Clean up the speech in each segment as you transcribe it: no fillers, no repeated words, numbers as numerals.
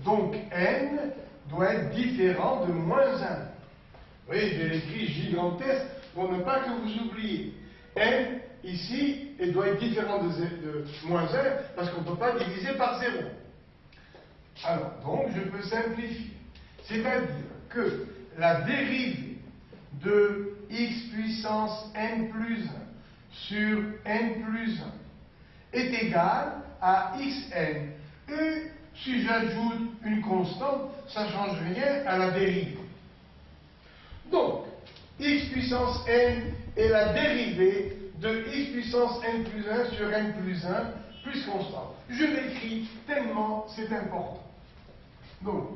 Donc n doit être différent de moins 1. Vous voyez, j'ai écrit gigantesque pour ne pas que vous oubliez. n, ici, il doit être différent de moins 1 parce qu'on ne peut pas diviser par 0. Alors, donc, je peux simplifier. C'est-à-dire que la dérivée de x puissance n plus 1 sur n plus 1 est égale à xn. Et si j'ajoute une constante, ça ne change rien à la dérivée. Donc, x puissance n est la dérivée de x puissance n plus 1 sur n plus 1 plus constante. Je l'écris tellement c'est important. Donc,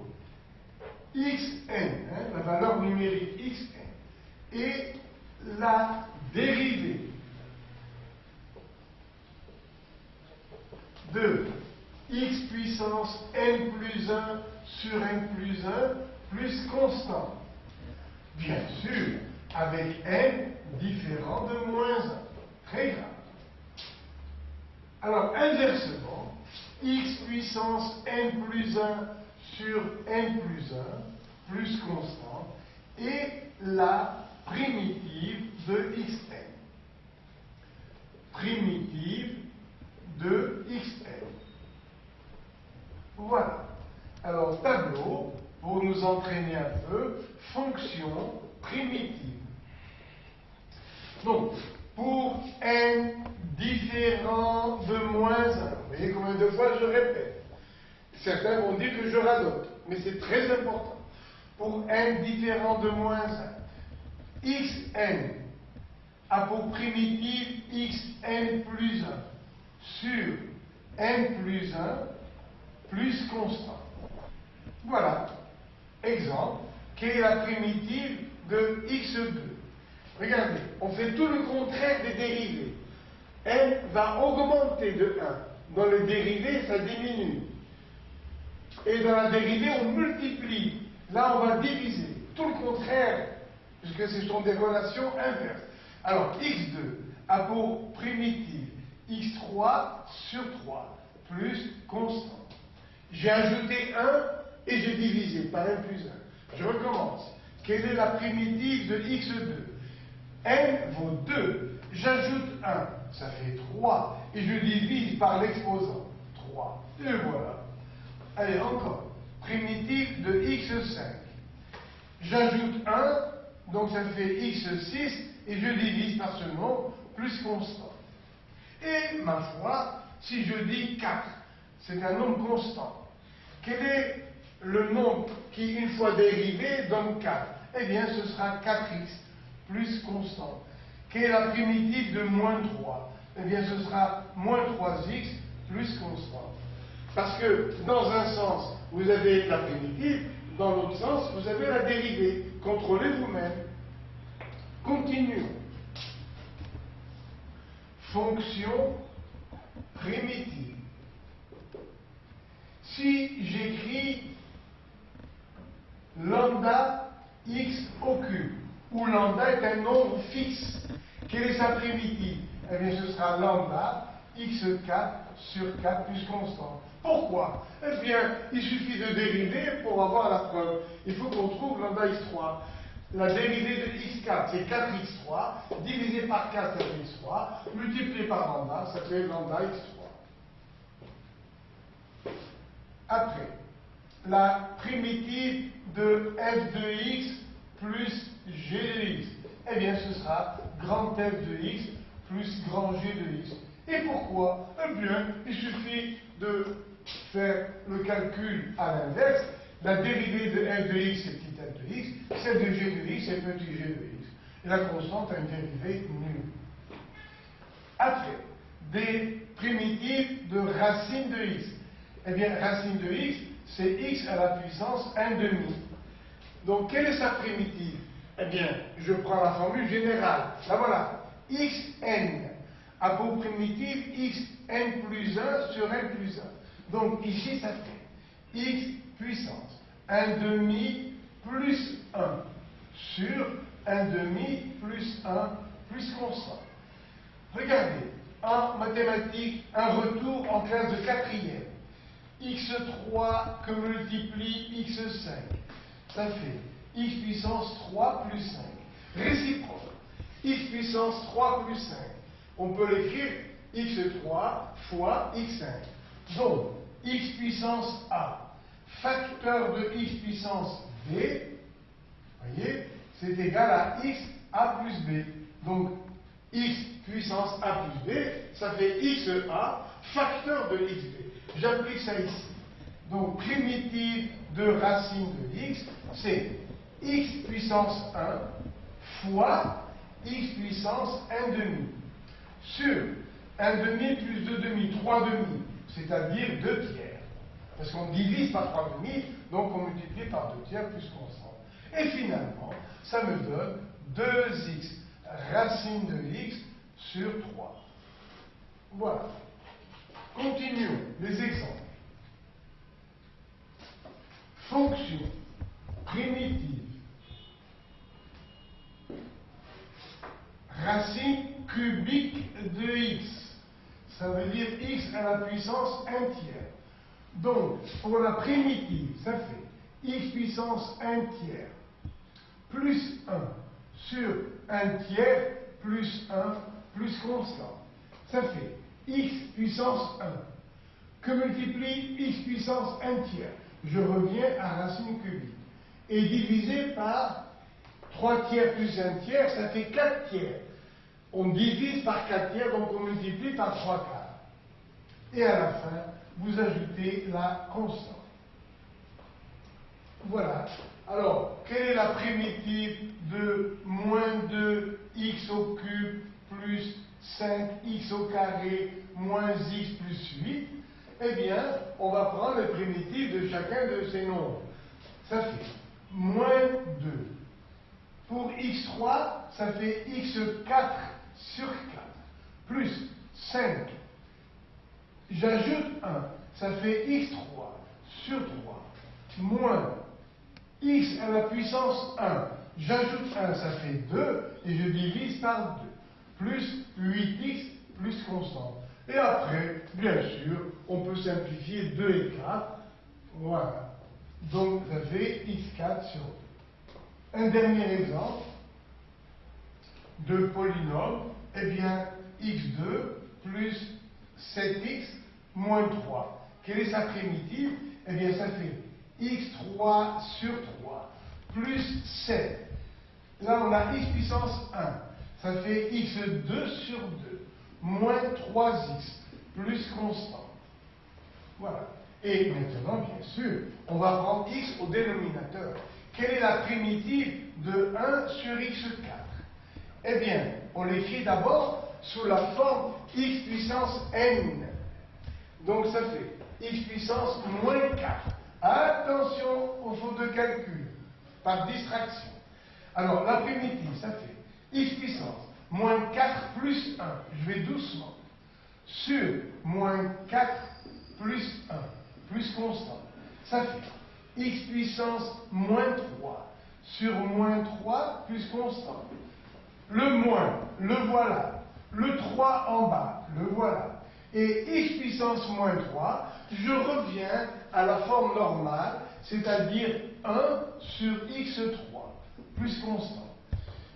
xn, la valeur numérique xn, est la dérivée de x puissance n plus 1 sur n plus 1 plus constante. Bien sûr, avec n différent de moins 1. Très grave. Alors, inversement, x puissance n plus 1 sur n plus 1 plus constante est la primitive de xn. Primitive de xn. Voilà. Alors, tableau, pour nous entraîner un peu, fonction primitive. Donc, pour n différent de moins 1, vous voyez combien de fois je répète. Certains vont dire que je radote, mais c'est très important. Pour n différent de moins 1, xn a pour primitive xn plus 1 sur n plus 1 plus constant. Voilà. Exemple, quelle est la primitive de x2? Regardez, on fait tout le contraire des dérivés. n va augmenter de 1. Dans les dérivés, ça diminue. Et dans la dérivée, on multiplie. Là, on va diviser. Tout le contraire, puisque ce sont des relations inverses. Alors, x2 a pour primitive x3 sur 3 plus constant. J'ai ajouté 1 et j'ai divisé par n plus 1. Je recommence. Quelle est la primitive de x2? n vaut 2. J'ajoute 1, ça fait 3. Et je divise par l'exposant. 3. Et voilà. Allez, encore. Primitive de x5. J'ajoute 1, donc ça fait x6, et je divise par ce nombre, plus constant. Et, ma foi, si je dis 4, c'est un nombre constant. Quel est le nombre qui, une fois dérivé, donne 4? Eh bien, ce sera 4x plus constant. Quelle est la primitive de moins 3? Eh bien, ce sera moins 3x plus constant. Parce que, dans un sens, vous avez la primitive, dans l'autre sens, vous avez la dérivée. Contrôlez vous-même. Continuons. Fonction primitive. Si j'écris lambda x au cube, où lambda est un nombre fixe, quelle est sa primitive? Eh bien, ce sera lambda x4 sur 4 plus constant. Pourquoi? Eh bien, il suffit de dériver pour avoir la preuve. Il faut qu'on trouve lambda x3. La dérivée de x4, c'est 4x3, divisé par 4, ça fait x3, multiplié par lambda, ça fait lambda x3. Après, la primitive de f de x plus g de x, eh bien, ce sera grand f de x plus grand g de x. Et pourquoi? Eh bien, il suffit de faire le calcul à l'inverse. La dérivée de f de x, c'est petit f de x, celle de g de x, c'est petit g de x. Et la constante a une dérivée nulle. Après, des primitives de racine de x. Eh bien, racine de x, c'est x à la puissance 1/2. Donc, quelle est sa primitive? Eh bien, je prends la formule générale. Là, voilà. xn a pour primitive xn plus 1 sur n plus 1. Donc, ici, ça fait x puissance 1/2 plus 1 sur 1/2 plus 1 plus constant. Regardez, en mathématiques, un retour en classe de 4e. x3 que multiplie x5. Ça fait x puissance 3 plus 5. Réciproque. X puissance 3 plus 5. On peut l'écrire x3 fois x5. Donc, x puissance a, facteur de x puissance b, voyez, c'est égal à x a plus b. Donc, x puissance a plus b, ça fait xa, facteur de xb. J'applique ça ici. Donc, primitive de racine de x, c'est x puissance 1 fois x puissance 1 demi. Sur 1 demi plus 2 demi, 3 demi, c'est-à-dire 2 tiers. Parce qu'on divise par 3 demi, donc on multiplie par 2 tiers plus constante. Et finalement, ça me donne 2x racine de x sur 3. Voilà. Continuons les exemples. Fonction primitive racine cubique de x. Ça veut dire x à la puissance 1 tiers. Donc, pour la primitive, ça fait x puissance 1 tiers plus 1 sur 1 tiers plus 1 plus constant. Ça fait x puissance 1 que multiplie x puissance 1 tiers. Je reviens à racine cubique. Et divisé par 3 tiers plus 1 tiers, ça fait 4 tiers. On divise par 4 tiers, donc on multiplie par 3 quarts. Et à la fin, vous ajoutez la constante. Voilà. Alors, quelle est la primitive de moins 2x au cube plus 5x au carré moins x plus 8? Eh bien, on va prendre les primitives de chacun de ces nombres. Ça fait moins 2. Pour x3, ça fait x4 sur 4, plus 5. J'ajoute 1, ça fait x3 sur 3, moins x à la puissance 1. J'ajoute 1, ça fait 2, et je divise par 2, plus 8x plus constante. Et après, bien sûr, on peut simplifier 2 et 4. Voilà. Donc, ça fait x4 sur 2. Un dernier exemple de polynôme, eh bien, x2 plus 7x moins 3. Quelle est sa primitive? Eh bien, ça fait x3 sur 3 plus 7. Là, on a x puissance 1. Ça fait x2 sur 2 moins 3x plus constant. Voilà. Et maintenant, bien sûr, on va prendre x au dénominateur. Quelle est la primitive de 1 sur x4? Eh bien, on l'écrit d'abord sous la forme x puissance n. Donc ça fait x puissance moins 4. Attention aux fautes de calcul, par distraction. Alors, la primitive, ça fait x puissance moins 4 plus 1. Je vais doucement. Sur moins 4 plus 1, plus constant. Ça fait x puissance moins 3 sur moins 3 plus constant. Le moins, le voilà. Le 3 en bas, le voilà. Et x puissance moins 3, je reviens à la forme normale, c'est-à-dire 1 sur x3, plus constant.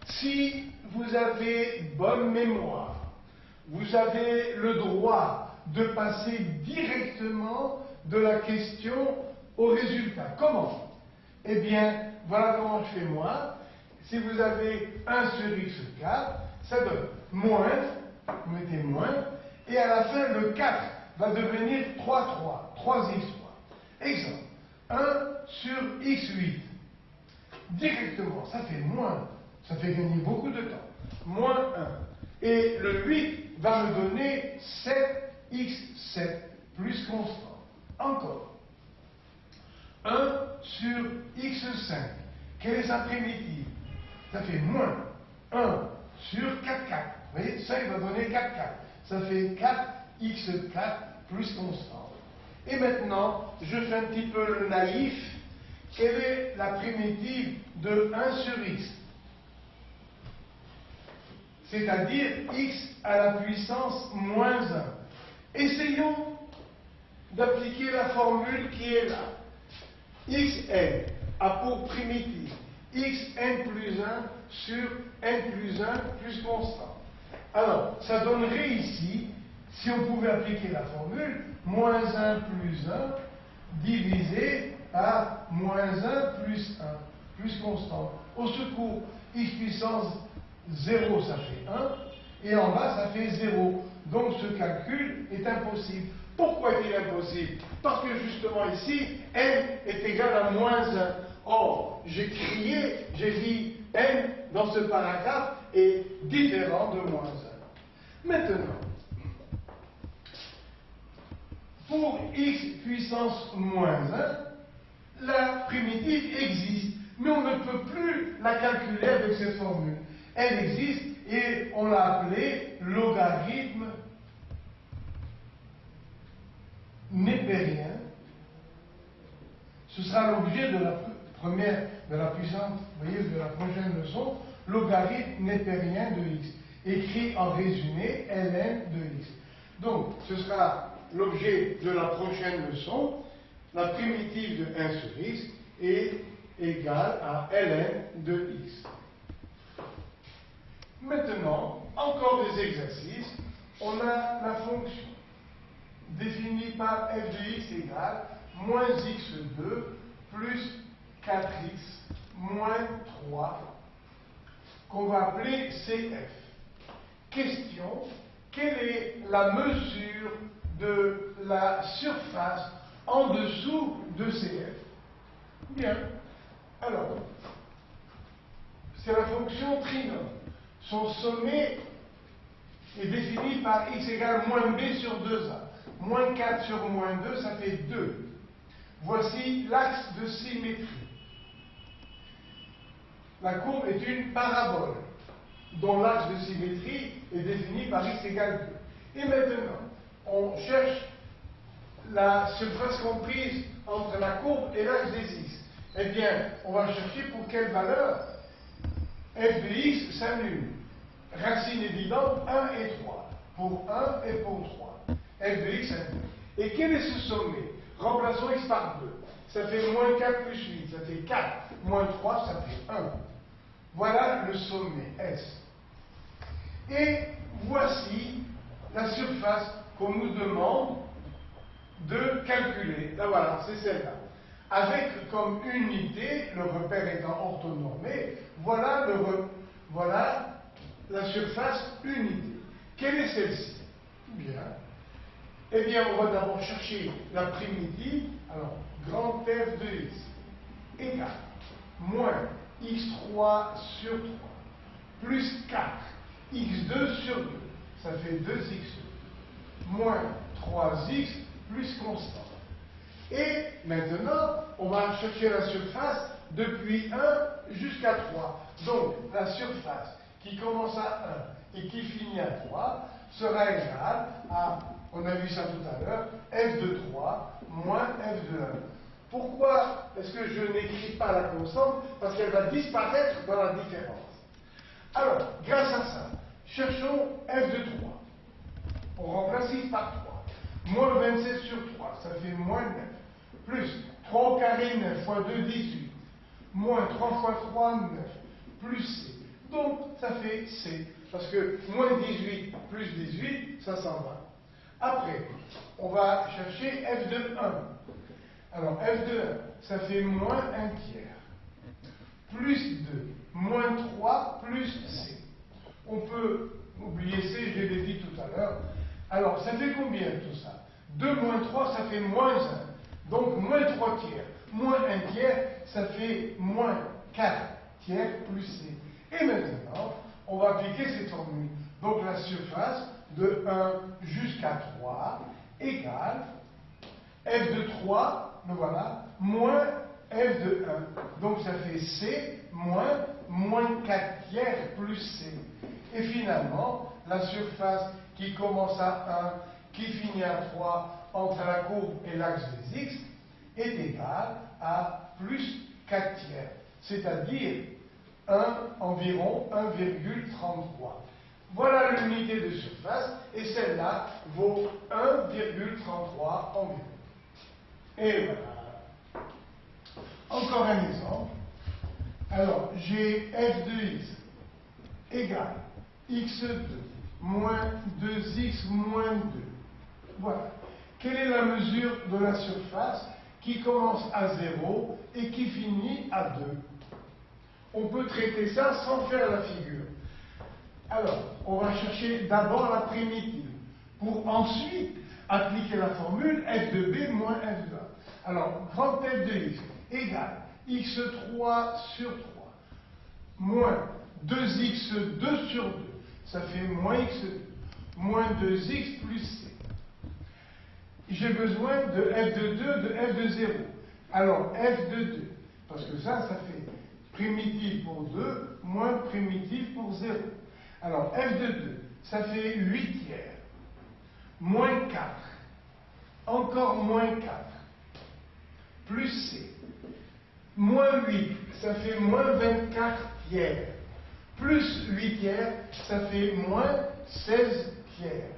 Si vous avez bonne mémoire, vous avez le droit de passer directement de la question au résultat. Comment? Eh bien, voilà comment je fais moi. Si vous avez 1 sur x4, ça donne moins, vous mettez moins, et à la fin, le 4 va devenir 3x3. Exemple, 1 sur x8. Directement, ça fait moins, ça fait gagner beaucoup de temps. Moins 1. Et le 8 va me donner 7x7 plus constant. Encore. 1 sur x5. Quelle est sa primitive? Ça fait moins 1 sur 4,4. Vous voyez, ça, il va donner 4,4. Ça fait 4x4 plus constant. Et maintenant, je fais un petit peu le naïf. Quelle est la primitive de 1 sur x? C'est-à-dire x à la puissance moins 1. Essayons d'appliquer la formule qui est là. Xn a pour primitive xn plus 1 sur n plus 1 plus constant. Alors, ça donnerait ici, si on pouvait appliquer la formule, moins 1 plus 1 divisé par moins 1 plus 1 plus constant. Au secours, x puissance 0, ça fait 1, et en bas, ça fait 0. Donc ce calcul est impossible. Pourquoi est-il impossible? Parce que justement ici, n est égal à moins 1. Or, j'ai crié, j'ai dit n dans ce paragraphe est différent de moins 1. Maintenant, pour x puissance moins 1, la primitive existe, mais on ne peut plus la calculer avec cette formule. Elle existe et on l'a appelée logarithme népérien. Ce sera l'objet de la puissance, vous voyez, de la prochaine leçon, logarithme népérien de x, écrit en résumé ln de x. Donc, ce sera l'objet de la prochaine leçon. La primitive de 1 sur x est égale à ln de x. Maintenant, encore des exercices. On a la fonction définie par f de x égale moins x2 plus 4x moins 3, qu'on va appeler CF. Question, quelle est la mesure de la surface en dessous de CF? Bien, alors, c'est la fonction trinôme. Son sommet est défini par x égale moins b sur 2a. Moins 4 sur moins 2, ça fait 2. Voici l'axe de symétrie. La courbe est une parabole, dont l'axe de symétrie est défini par x égale 2. Et maintenant, on cherche la surface comprise entre la courbe et l'axe des x. Eh bien, on va chercher pour quelle valeur f de x s'annule. Racine évidente 1 et 3. Pour 1 et pour 3. F de x s'annule. Et quel est ce sommet? Remplaçons x par 2. Ça fait moins 4 plus 8. Ça fait 4. Moins 3, ça fait 1. Voilà le sommet S. Et voici la surface qu'on nous demande de calculer. Là, voilà, c'est celle-là. Avec comme unité, le repère étant orthonormé, voilà la surface unité. Quelle est celle-ci? Bien. Eh bien, on va d'abord chercher la primitive. Alors, grand F de x égale moins x3 sur 3 plus 4 x2 sur 2. Ça fait 2x moins 3x plus constant. Et maintenant, on va chercher la surface depuis 1 jusqu'à 3. Donc, la surface qui commence à 1 et qui finit à 3 sera égale à, on a vu ça tout à l'heure, f de 3 moins f de 1. Pourquoi est-ce que je n'écris pas la constante? Parce qu'elle va disparaître dans la différence. Alors, grâce à ça, cherchons f de 3. On remplace x par 3. Moins 27 sur 3, ça fait moins 9. Plus 3 au carré, 9 fois 2, 18. Moins 3 fois 3, 9. Plus c. Donc, ça fait c. Parce que moins 18 plus 18, ça s'en va. Après, on va chercher f de 1. Alors, f de 1, ça fait moins 1 tiers. Plus 2, moins 3, plus c. On peut oublier c, je l'ai dit tout à l'heure. Alors, ça fait combien tout ça? 2 moins 3, ça fait moins 1. Donc, moins 3 tiers. Moins 1 tiers, ça fait moins 4 tiers plus c. Et maintenant, on va appliquer cette formule. Donc, la surface de 1 jusqu'à 3 égale f de 3, le voilà, moins f de 1. Donc, ça fait c moins 4 tiers plus c. Et finalement, la surface qui commence à 1, qui finit à 3, entre la courbe et l'axe des x, est égale à plus 4 tiers, c'est-à-dire environ 1,33. Voilà l'unité de surface, et celle-là vaut 1,33 environ. Et voilà. Encore un exemple. Alors, j'ai f de x égale x2 moins 2x moins 2. Voilà. Quelle est la mesure de la surface qui commence à 0 et qui finit à 2? On peut traiter ça sans faire la figure. Alors, on va chercher d'abord la primitive, pour ensuite appliquer la formule f de b moins f de a. Alors, grand f de x égale x3 sur 3 moins 2x2 sur 2, ça fait moins x2, moins 2x plus c. J'ai besoin de f de 2, de f de 0. Alors, f de 2, parce que ça fait primitive pour 2, moins primitive pour 0. Alors, f de 2, ça fait 8 tiers, moins 4, encore moins 4, plus c. Moins 8, ça fait moins 24 tiers, plus 8 tiers, ça fait moins 16 tiers,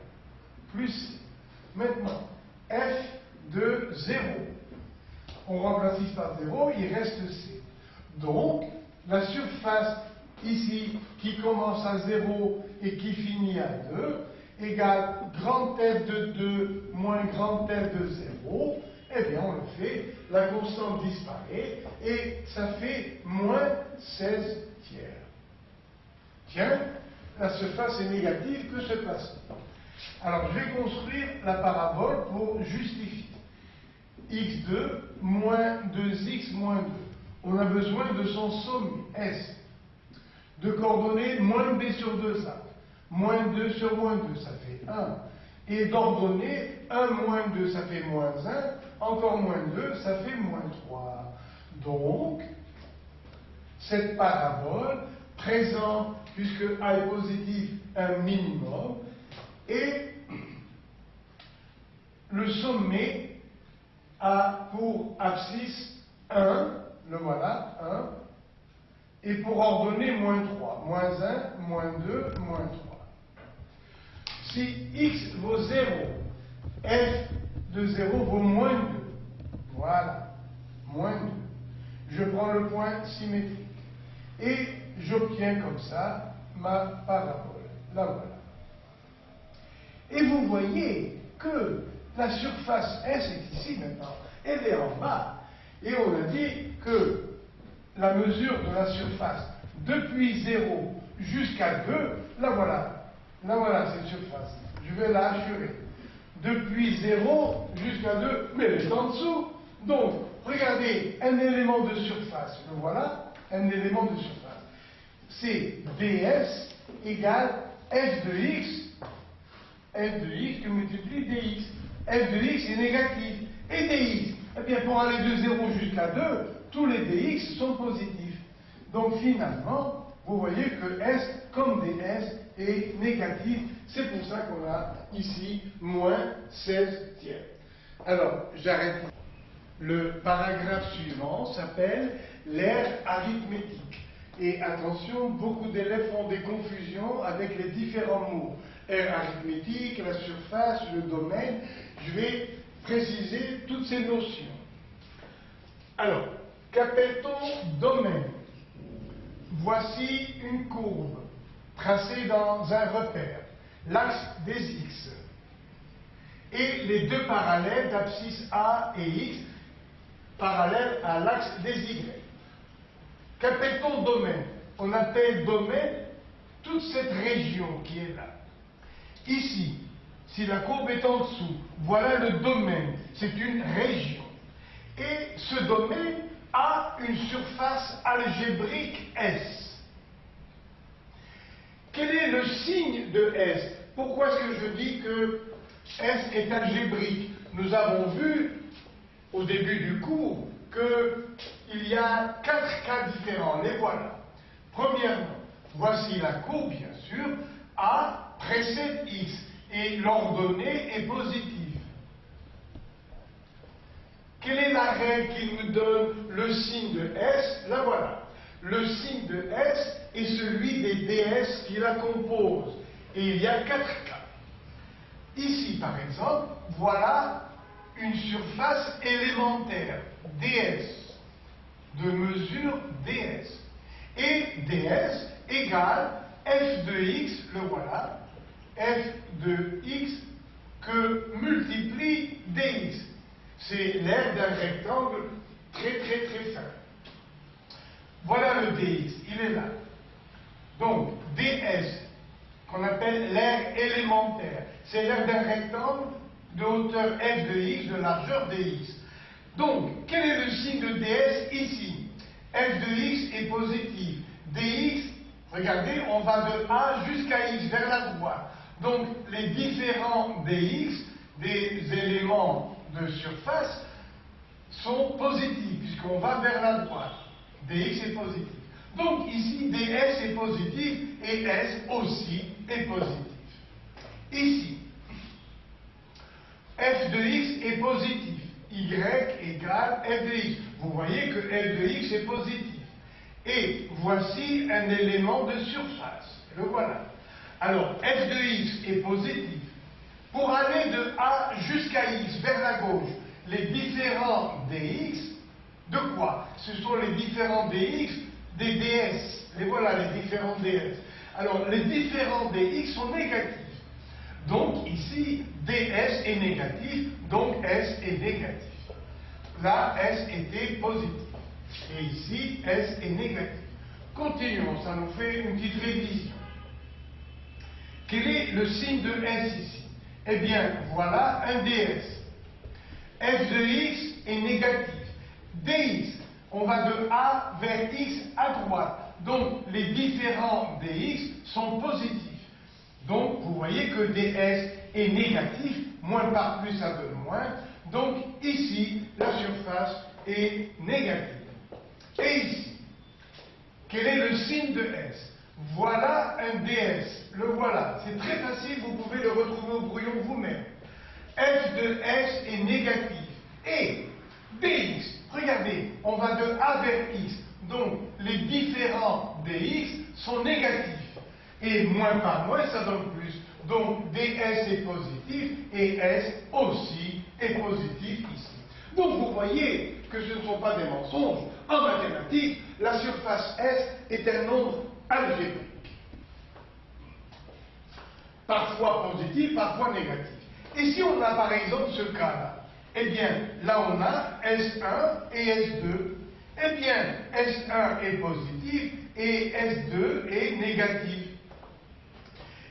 plus c. Maintenant, f de 0, on remplace ici par 0, il reste c. Donc, la surface ici qui commence à 0 et qui finit à 2 égale grand F de 2 moins grand F de 0. Eh bien, on le fait, la constante disparaît et ça fait moins 16 tiers. Tiens, la surface est négative, que se passe-t-il? Alors, je vais construire la parabole pour justifier. x2 moins 2x moins 2. On a besoin de son sommet, S. De coordonnées moins b sur 2, ça. Moins 2 sur moins 2, ça fait 1. Et d'ordonnées 1 moins 2, ça fait moins 1. Encore moins 2, ça fait moins 3. Donc, cette parabole présente, puisque A est positif, un minimum, et le sommet a pour abscisse 1, le voilà, 1, et pour ordonnée moins 3, moins 1, moins 2, moins 3. Si x vaut 0, f de 0 vaut moins 2. Voilà, moins 2. Je prends le point symétrique et j'obtiens comme ça ma parabole. La voilà. Et vous voyez que la surface S est ici maintenant. Elle est en bas. Et on a dit que la mesure de la surface depuis 0 jusqu'à 2, la voilà. La voilà cette surface. Je vais la assurer. Depuis 0 jusqu'à 2, mais elle est en dessous. Donc, regardez, un élément de surface. Le voilà, un élément de surface. C'est ds égale f de x. F de x que multiplie dx. F de x est négatif. Et dx, eh bien, pour aller de 0 jusqu'à 2, tous les dx sont positifs. Donc, finalement, vous voyez que S, comme ds, est négatif. C'est pour ça qu'on a ici moins 16 tiers. Alors, j'arrête. Le paragraphe suivant s'appelle l'aire arithmétique. Et attention, beaucoup d'élèves font des confusions avec les différents mots. Aire arithmétique, la surface, le domaine. Je vais préciser toutes ces notions. Alors, qu'appelle-t-on domaine? Voici une courbe tracée dans un repère, l'axe des x, et les deux parallèles d'abscisse A et x, parallèles à l'axe des y. Qu'appelle-t-on domaine? On appelle domaine toute cette région qui est là. Ici, si la courbe est en dessous, voilà le domaine, c'est une région. Et ce domaine a une surface algébrique S. Quel est le signe de S? Pourquoi est-ce que je dis que S est algébrique? Nous avons vu au début du cours qu'il y a 4 cas différents. Les voilà. Premièrement, voici la courbe, bien sûr. A précède X et l'ordonnée est positive. Quelle est la règle qui nous donne le signe de S? La voilà. Le signe de S est celui des ds qui la composent. Et il y a 4 cas. Ici, par exemple, voilà une surface élémentaire, ds, de mesure ds. Et ds égale f de x, le voilà, f de x que multiplie dx. C'est l'aire d'un rectangle très fin. Voilà le dx, il est là. Donc, ds, qu'on appelle l'aire élémentaire, c'est l'aire d'un rectangle de hauteur f de x, de largeur dx. Donc, quel est le signe de ds ici? F de x est positif. Dx, regardez, on va de a jusqu'à x, vers la droite. Donc, les différents dx, des éléments de surface, sont positifs, puisqu'on va vers la droite. Dx est positif. Donc, ici, ds est positif, et s aussi est positif. Ici, f de x est positif. Y égale f de x. Vous voyez que f de x est positif. Et voici un élément de surface. Le voilà. Alors, f de x est positif. Pour aller de a jusqu'à x, vers la gauche, les différents dx, de quoi? Ce sont les différents dx des ds. Les voilà, les différents ds. Alors, les différents dx sont négatifs. Donc, ici, ds est négatif, donc s est négatif. Là, s était positif. Et ici, s est négatif. Continuons, ça nous fait une petite révision. Quel est le signe de s ici? Eh bien, voilà un ds. F de x est négatif. Dx, on va de a vers x à droite. Donc, les différents dx sont positifs. Donc, vous voyez que ds est négatif, moins par plus, ça donne moins. Donc, ici, la surface est négative. Et ici, quel est le signe de s? Voilà un ds, le voilà. C'est très facile, vous pouvez le retrouver au brouillon vous-même. F de s est négatif. Et dx, regardez, on va de a vers x. Donc, les différents dx sont négatifs. Et moins par moins, ça donne plus. Donc, ds est positif et s aussi est positif ici. Donc, vous voyez que ce ne sont pas des mensonges. En mathématiques, la surface S est un nombre algébrique. Parfois positif, parfois négatif. Et si on a par exemple ce cas-là, eh bien, là on a S1 et S2. Eh bien, S1 est positif et S2 est négatif.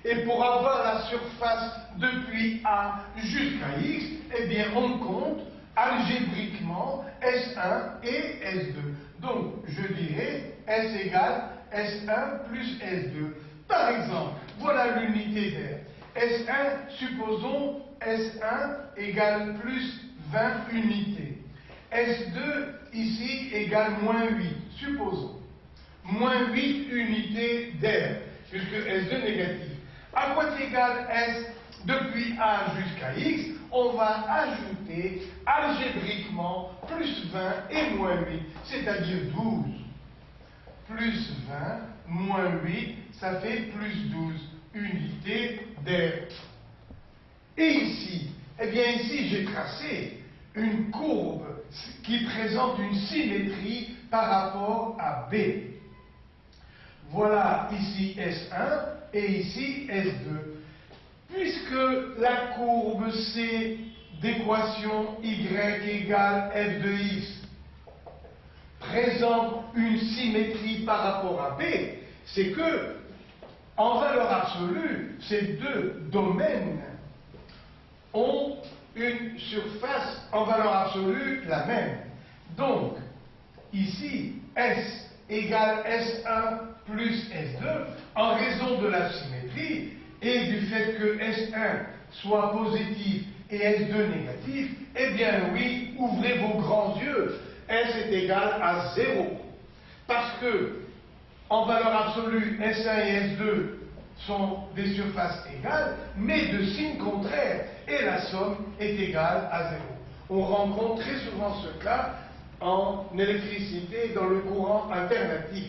Et pour avoir la surface depuis A jusqu'à X, eh bien, on compte algébriquement S1 et S2. Donc, je dirais S égale S1 plus S2. Par exemple, voilà l'unité d'air. S1, supposons S1 égale plus 20 unités. S2, ici, égale moins 8, supposons. Moins 8 unités d'air, puisque S2 négatif. À quoi est égal S depuis A jusqu'à X? On va ajouter algébriquement plus 20 et moins 8, c'est-à-dire 12. Plus 20, moins 8, ça fait plus 12 unités d'air. Et ici, eh bien ici j'ai tracé une courbe qui présente une symétrie par rapport à B. Voilà ici S1 et ici S2. Puisque la courbe C d'équation y égale f de x présente une symétrie par rapport à B, c'est que, en valeur absolue, ces deux domaines ont une surface en valeur absolue la même. Donc, ici, S égale S1 plus S2, en raison de la symétrie et du fait que S1 soit positif et S2 négatif, eh bien oui, ouvrez vos grands yeux, S est égal à 0. Parce que, en valeur absolue, S1 et S2 sont des surfaces égales, mais de signes contraires, et la somme est égale à 0. On rencontre très souvent ce cas en électricité dans le courant alternatif.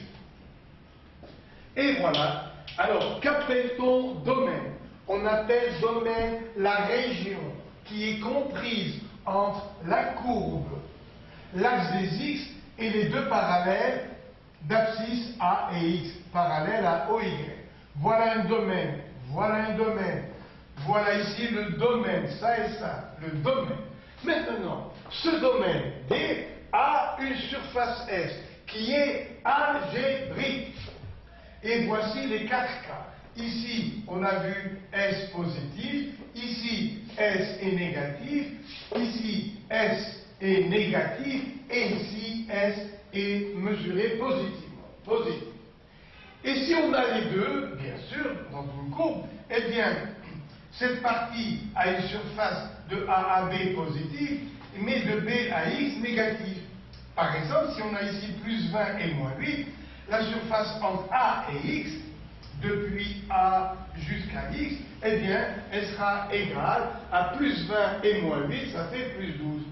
Et voilà. Alors, qu'appelle-t-on domaine? On appelle domaine la région qui est comprise entre la courbe, l'axe des x et les deux parallèles d'abscisse A et X, parallèles à OY. Voilà un domaine, voilà un domaine. Voilà ici le domaine, ça et ça, le domaine. Maintenant, ce domaine D a une surface S qui est algébrique. Et voici les 4 cas. Ici, on a vu S positif, ici S est négatif, ici S est négatif, et ici S est mesuré positivement. Positif. Et si on a les deux, bien sûr, dans une courbe, eh bien, cette partie a une surface de A à B positive, mais de B à X négative. Par exemple, si on a ici plus 20 et moins 8, la surface entre A et X, depuis A jusqu'à X, eh bien, elle sera égale à plus 20 et moins 8, ça fait plus 12.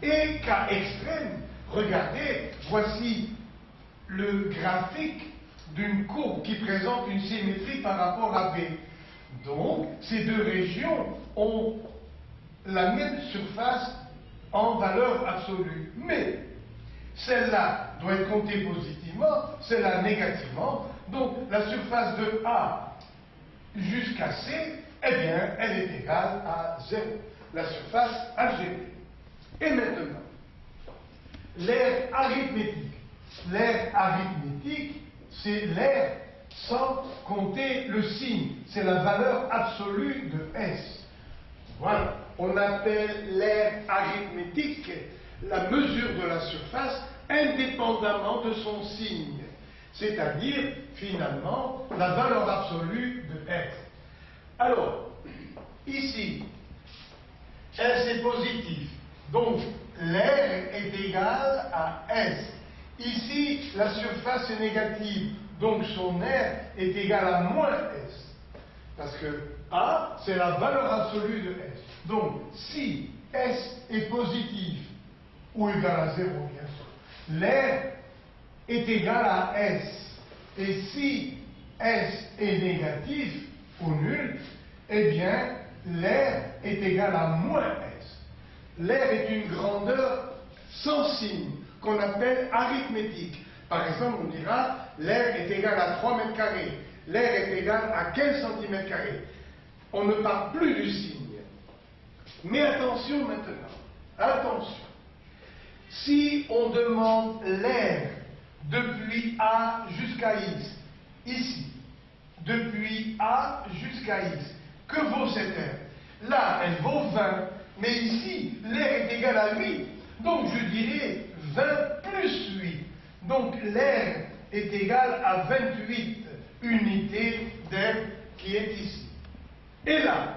Et cas extrême, regardez, voici le graphique d'une courbe qui présente une symétrie par rapport à B. Donc, ces deux régions ont la même surface en valeur absolue. Mais celle-là doit être comptée positivement, celle-là négativement. Donc, la surface de A jusqu'à C, eh bien, elle est égale à 0. La surface algébrique. Et maintenant, l'aire arithmétique. L'aire arithmétique, c'est l'aire sans compter le signe. C'est la valeur absolue de S. Voilà. On appelle l'aire arithmétique la mesure de la surface indépendamment de son signe. C'est-à-dire, finalement, la valeur absolue de S. Alors, ici, S est positif. Donc, l'aire est égale à S. Ici, la surface est négative. Donc, son aire est égale à moins S. Parce que A, c'est la valeur absolue de S. Donc, si S est positif, ou égal à 0, bien sûr, l'aire est égale à S. Et si S est négatif ou nul, eh bien, l'aire est égale à moins S. L'aire est une grandeur sans signe, qu'on appelle arithmétique. Par exemple, on dira, l'aire est égale à 3 mètres carrés, l'aire est égale à 15 cm carrés. On ne parle plus du signe. Mais attention maintenant, attention. Si on demande l'aire depuis A jusqu'à X, ici, depuis A jusqu'à X, que vaut cette aire? Là, elle vaut 20, mais ici, l'aire est égale à 8. Donc, je dirais 20 plus 8. Donc, l'aire est égale à 28 unités d'air qui est ici. Et là,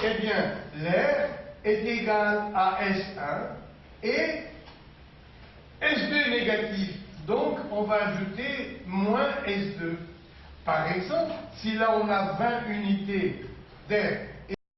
eh bien, l'aire est égale à S1 et S2 négatif. Donc, on va ajouter moins S2. Par exemple, si là on a 20 unités d'air